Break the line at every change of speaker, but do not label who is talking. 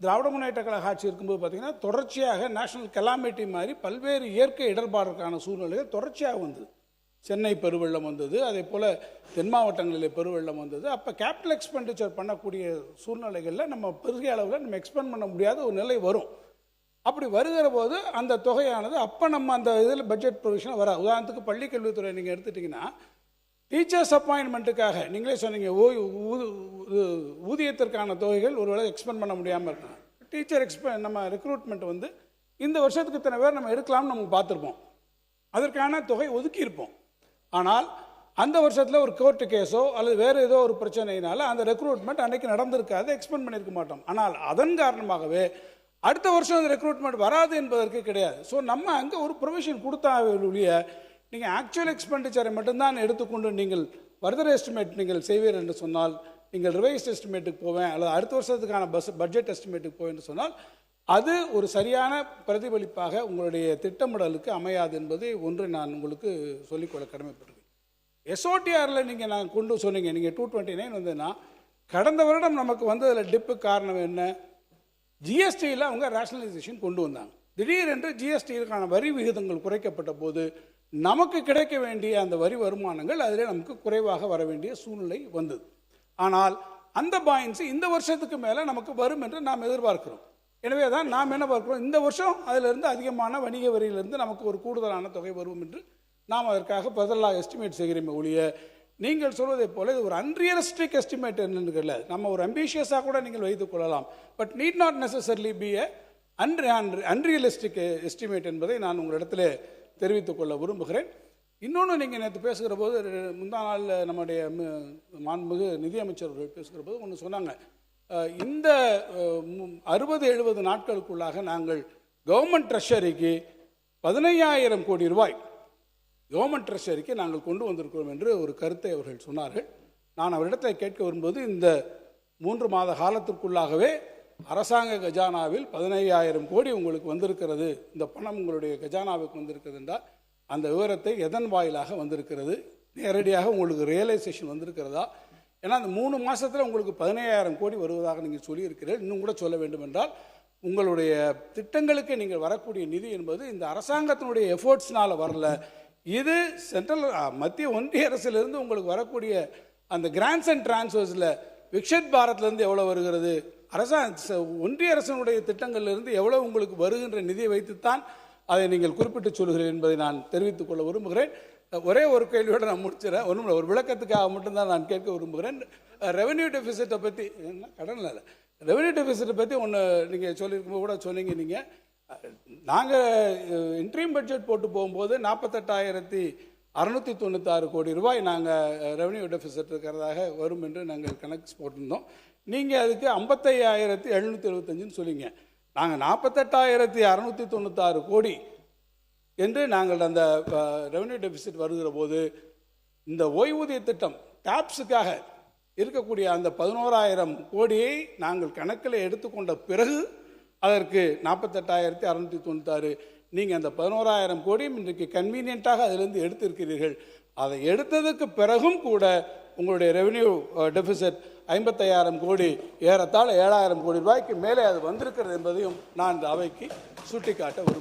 திராவிட முன்னேற்ற கழக ஆட்சி இருக்கும்போது பார்த்தீங்கன்னா தொடர்ச்சியாக நேஷனல் கெலாமிட்டி மாதிரி பல்வேறு இயற்கை இடர்பாடுக்கான சூழ்நிலைகள் தொடர்ச்சியாக வந்தது. சென்னை பெருவெள்ளம் வந்தது, அதே போல் தென் மாவட்டங்களில் பெருவெள்ளம் வந்தது. அப்போ கேபிட்டல் எக்ஸ்பெண்டிச்சர் பண்ணக்கூடிய சூழ்நிலைகளில் நம்ம பெரிய அளவில் நம்ம எக்ஸ்பெண்ட் பண்ண முடியாத ஒரு நிலை வரும். அப்படி வருகிற போது அந்த தொகையானது அப்போ நம்ம அந்த இதில் பட்ஜெட் ப்ரொவிஷன் வர, உதாரணத்துக்கு பள்ளி கல்வித்துறை நீங்கள் எடுத்துட்டிங்கன்னா டீச்சர்ஸ் அப்பாயின்மெண்ட்டுக்காக நீங்களே சொன்னீங்க ஊதியத்திற்கான தொகைகள் ஒருவேளை எக்ஸ்பெண்ட் பண்ண முடியாமல் இருக்கலாம். டீச்சர் நம்ம ரெக்ரூட்மெண்ட் வந்து இந்த வருஷத்துக்கு இத்தனை பேர் நம்ம எடுக்கலாம்னு நம்ம பார்த்துருப்போம், அதற்கான தொகை ஒதுக்கியிருப்போம். ஆனால் அந்த வருஷத்தில் ஒரு கோர்ட்டு கேஸோ அல்லது வேறு ஏதோ ஒரு பிரச்சனையினால அந்த ரெக்ரூட்மெண்ட் அன்றைக்கி நடந்திருக்காது, எக்ஸ்பெண்ட் பண்ணியிருக்க மாட்டோம். ஆனால் அதன் காரணமாகவே அடுத்த வருஷம் அந்த ரெக்ரூட்மெண்ட் வராது என்பதற்கு கிடையாது. ஸோ நம்ம அங்கே ஒரு ப்ரொவிஷன் கொடுத்தா ஒழிய நீங்கள் ஆக்சுவல் எக்ஸ்பெண்டிச்சரை மட்டும்தான் எடுத்துக்கொண்டு நீங்கள் ஃபர்தர் எஸ்டிமேட் நீங்கள் செய்வீர் என்று சொன்னால், நீங்கள் ரிவைஸ்ட் எஸ்டிமேட்டுக்கு போவேன் அல்லது அடுத்த வருஷத்துக்கான பட்ஜெட் எஸ்டிமேட்டுக்கு போவேன் என்று சொன்னால் அது ஒரு சரியான பிரதிபலிப்பாக உங்களுடைய திட்டமிடலுக்கு அமையாது என்பதை ஒன்று நான் உங்களுக்கு சொல்லிக்கொள்ள கடமைப்பட்டிருக்கேன். எஸ்ஓடிஆரில் நீங்கள் நான் கொண்டு சொன்னீங்க, நீங்கள் 229 வந்ததுன்னா கடந்த வருடம் நமக்கு வந்ததில் டிப்பு காரணம் என்ன? ஜிஎஸ்டியில் அவங்க ரேஷனலைசேஷன் கொண்டு வந்தாங்க. திடீரென்று ஜிஎஸ்டிக்கான வரி விகிதங்கள் குறைக்கப்பட்ட போது நமக்கு கிடைக்க வேண்டிய அந்த வரி வருமானங்கள் அதில் நமக்கு குறைவாக வர வேண்டிய சூழ்நிலை வந்தது. ஆனால் அந்த பாயின்ஸ் இந்த வருஷத்துக்கு மேலே நமக்கு வரும் என்று நாம் எதிர்பார்க்கிறோம். எனவே தான் நாம் என்ன பார்க்கிறோம், இந்த வருஷம் அதிலிருந்து அதிகமான வணிக வரியிலிருந்து நமக்கு ஒரு கூடுதலான தொகை வரும் என்று நாம் அதற்காக பதிலாக எஸ்டிமேட் செய்கிறோமே ஒழிய நீங்கள் சொல்வதை போல இது ஒரு அன்ரியலிஸ்டிக் எஸ்டிமேட் என்று கிடையாது. நம்ம ஒரு அம்பிஷியஸாக கூட நீங்கள் வைத்துக் கொள்ளலாம், but need not necessarily be a unrealistic estimate என்பதை நான் உங்களிடத்தில் தெரிவித்துக் கொள்ள விரும்புகிறேன். இன்னொன்று, நீங்கள் நேற்று பேசுகிற போது முந்தா நாளில் நம்முடைய மாண்புமிகு நிதியமைச்சர் பேசுகிற போது ஒன்று சொன்னாங்க, இந்த 60-70 நாட்களுக்குள்ளாக நாங்கள் கவர்மெண்ட் ட்ரெஷரிக்கு 15,000 கோடி ரூபாய் கவர்மெண்ட் ட்ரெஷரிக்கு நாங்கள் கொண்டு வந்திருக்கிறோம் என்று ஒரு கருத்தை அவர்கள் சொன்னார்கள். நான் அவரிடத்தை கேட்க வரும்போது இந்த 3 மாத காலத்திற்குள்ளாகவே அரசாங்க கஜானாவில் 15,000 கோடி உங்களுக்கு வந்திருக்கிறது, இந்த பணம் உங்களுடைய கஜானாவுக்கு வந்திருக்கிறது என்றால் அந்த விவரத்தை எதன் வாயிலாக வந்திருக்கிறது, நேரடியாக உங்களுக்கு ரியலைசேஷன் வந்திருக்கிறதா? ஏன்னா அந்த 3 மாதத்தில் உங்களுக்கு 15,000 கோடி வருவதாக நீங்கள் சொல்லியிருக்கிறீர்கள். இன்னும் கூட சொல்ல வேண்டும் என்றால் உங்களுடைய திட்டங்களுக்கு நீங்கள் வரக்கூடிய நிதி என்பது இந்த அரசாங்கத்தினுடைய எஃபோர்ட்ஸ்னால் வரல, இது சென்ட்ரல் மத்திய ஒன்றிய அரசிலிருந்து உங்களுக்கு வரக்கூடிய அந்த கிராண்ட்ஸ் அண்ட் டிரான்ஸ்ஃபர்ஸில் விக்ஷித் பாரத்லேருந்து எவ்வளோ வருகிறது, ஒன்றிய அரசினுடைய திட்டங்களிலிருந்து எவ்வளோ உங்களுக்கு வருகின்ற நிதியை வைத்துத்தான் அதை நீங்கள் குறிப்பிட்டு சொல்கிறீர்கள் என்பதை நான் தெரிவித்துக் கொள்ள விரும்புகிறேன். ஒரே ஒரு கேள்வியோடு நான் முடிச்சிடறேன், ஒன்றும் ஒரு விளக்கத்துக்காக மட்டும்தான் நான் கேட்க விரும்புகிறேன். ரெவென்யூ டெபிசிட்டை பற்றி, என்ன கடன் இல்லை, ரெவென்யூ டெபிசிட்டை பற்றி ஒன்று நீங்கள் சொல்லியிருக்கும்போது கூட சொன்னீங்க, நீங்கள் நாங்கள் இன்ட்ரீம் பட்ஜெட் போட்டு போகும்போது 48,696 கோடி ரூபாய் நாங்கள் ரெவென்யூ டெபிசிட் இருக்கிறதாக வரும் என்று நாங்கள் கணக்கு போட்டிருந்தோம். நீங்கள் அதுக்கு 55,775 சொல்லிங்க. நாங்கள் 48,696 கோடி என்று நாங்கள் அந்த ரெவென்யூ டெபிசிட் வருகிற போது இந்த ஓய்வூதிய திட்டம் டாப்ஸுக்காக இருக்கக்கூடிய அந்த 11,000 கோடியை நாங்கள் கணக்கில் எடுத்துக்கொண்ட பிறகு அதற்கு 48,696, நீங்கள் அந்த 11,000 கோடியும் இன்றைக்கு கன்வீனியண்ட்டாக அதிலிருந்து எடுத்திருக்கிறீர்கள். அதை எடுத்ததுக்கு பிறகும் கூட உங்களுடைய ரெவென்யூ டெபிசிட் 55,000 கோடி, ஏறத்தாழ 7,000 கோடி ரூபாய்க்கு மேலே அது வந்திருக்கிறது என்பதையும் நான் இந்த அவைக்கு சுட்டிக்காட்ட விரும்புகிறேன்.